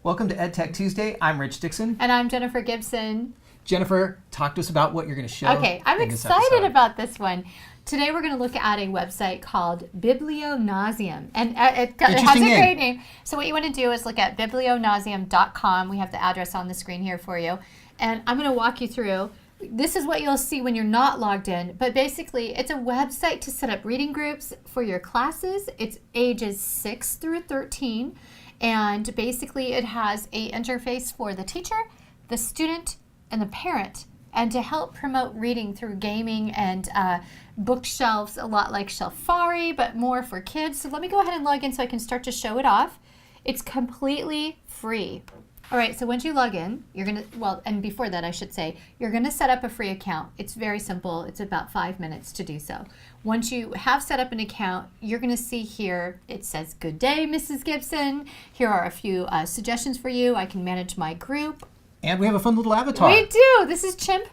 Welcome to EdTech Tuesday. I'm Rich Dixon. And I'm Jennifer Gibson. Jennifer, talk to us about what you're going to show. Okay, I'm excited about this one. Today we're going to look at a website called Biblionasium. And it has a great name. So what you want to do is look at biblionasium.com. We have the address on the screen here for you. And I'm going to walk you through. This is what you'll see when you're not logged in. But basically, it's a website to set up reading groups for your classes. It's ages 6 through 13. And basically, it has an interface for the teacher, the student, and the parent, and to help promote reading through gaming and bookshelves, a lot like Shelfari, but more for kids. So let me go ahead and log in so I can start to show it off. It's completely free. All right, so once you log in, you're going to, well, and before that, I should say, you're going to set up a free account. It's very simple. It's about 5 minutes to do so. Once you have set up an account, you're going to see here, it says, "Good day, Mrs. Gibson. Here are a few suggestions for you. I can manage my group." And we have a fun little avatar. We do. This is Chimp.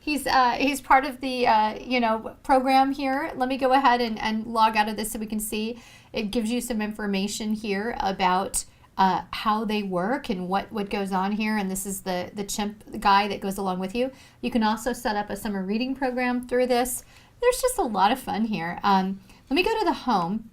He's part of the program here. Let me go ahead and log out of this so we can see. It gives you some information here about how they work and what goes on here. And this is the Chimp guy that goes along with you. You can also set up a summer reading program through this. There's just a lot of fun here. Let me go to the home,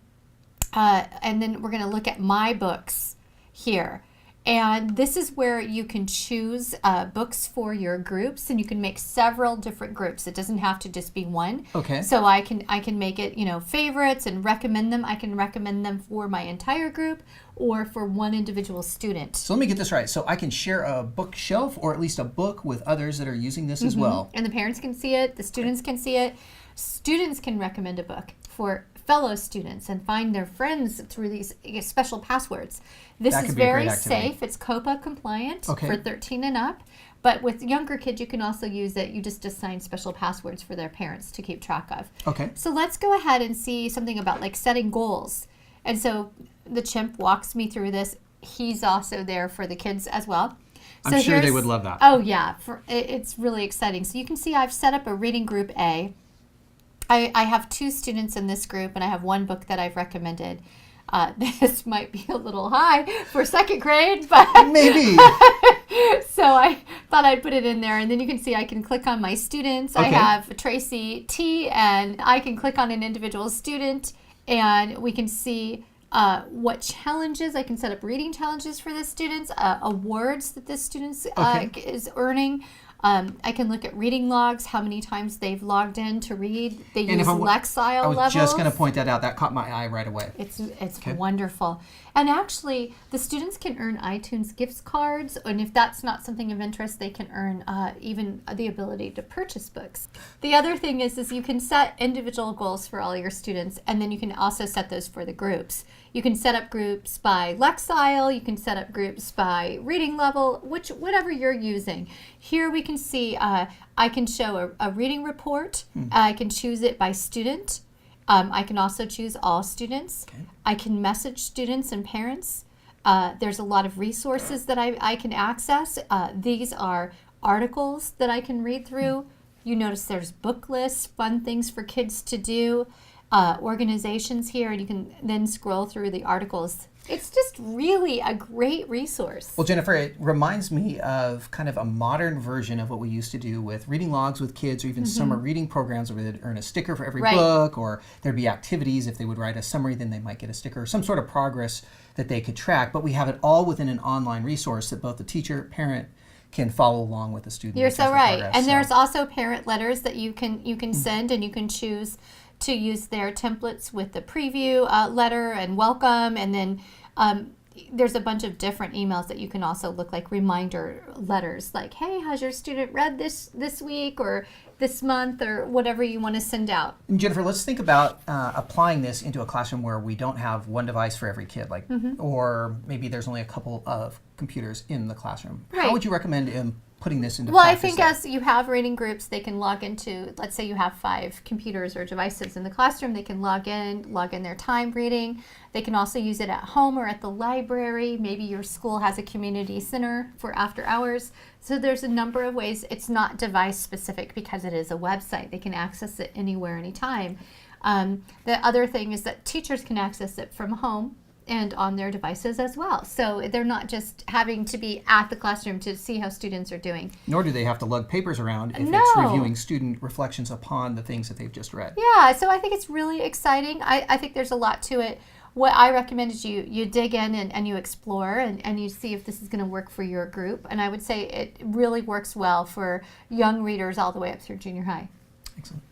and then we're going to look at My Books here. And this is where you can choose books for your groups, and you can make several different groups. It doesn't have to just be one. Okay. So I can make it, favorites and recommend them. I can recommend them for my entire group or for one individual student. So let me get this right. So I can share a bookshelf or at least a book with others that are using this as well. And the parents can see it. The students can see it. Students can recommend a book for fellow students and find their friends through these special passwords. This is very safe. It's COPA compliant for 13 and up. But with younger kids, you can also use it. You just assign special passwords for their parents to keep track of. Okay. So let's go ahead and see something about like setting goals. And so the Chimp walks me through this. He's also there for the kids as well. So I'm sure they would love that. Oh, yeah. It's really exciting. So you can see I've set up a reading group A. I have 2 students in this group, and I have 1 book that I've recommended. This might be a little high for 2nd grade, but maybe. So I thought I'd put it in there, and then you can see I can click on my students. Okay. I have Tracy T, and I can click on an individual student, and we can see what challenges. I can set up reading challenges for the students, awards that the students is earning. I can look at reading logs, how many times they've logged in to read. They use Lexile levels. I was just going to point that out. That caught my eye right away. It's wonderful. And actually, the students can earn iTunes gift cards, and if that's not something of interest, they can earn even the ability to purchase books. The other thing is you can set individual goals for all your students, and then you can also set those for the groups. You can set up groups by Lexile. You can set up groups by reading level, whatever you're using. Here we can see I can show a reading report. I can choose it by student. I can also choose all students. Okay. I can message students and parents. There's a lot of resources that I can access. These are articles that I can read through. You notice there's book lists, fun things for kids to do. Organizations here, and you can then scroll through the articles. It's just really a great resource. Well, Jennifer, it reminds me of kind of a modern version of what we used to do with reading logs with kids, or even summer reading programs where they'd earn a sticker for every book, or there'd be activities. If they would write a summary, then they might get a sticker, or some sort of progress that they could track. But we have it all within an online resource that both the teacher, parent, can follow along with the student. You're so right. And there's also parent letters that you can send, and you can choose to use their templates with the preview letter and welcome, and then there's a bunch of different emails that you can also look like reminder letters, like, hey, has your student read this week or this month, or whatever you want to send out. And Jennifer, let's think about applying this into a classroom where we don't have one device for every kid, like, or maybe there's only a couple of computers in the classroom. Right. How would you recommend putting this into practice? Well, I think as you have reading groups, they can log into, let's say you have 5 computers or devices in the classroom, they can log in their time reading. They can also use it at home or at the library. Maybe your school has a community center for after hours. So there's a number of ways. It's not device specific because it is a website. They can access it anywhere, anytime. The other thing is that teachers can access it from home and on their devices as well. So they're not just having to be at the classroom to see how students are doing. Nor do they have to lug papers around if it's reviewing student reflections upon the things that they've just read. Yeah, so I think it's really exciting. I think there's a lot to it. What I recommend is you dig in and you explore and you see if this is going to work for your group. And I would say it really works well for young readers all the way up through junior high. Excellent.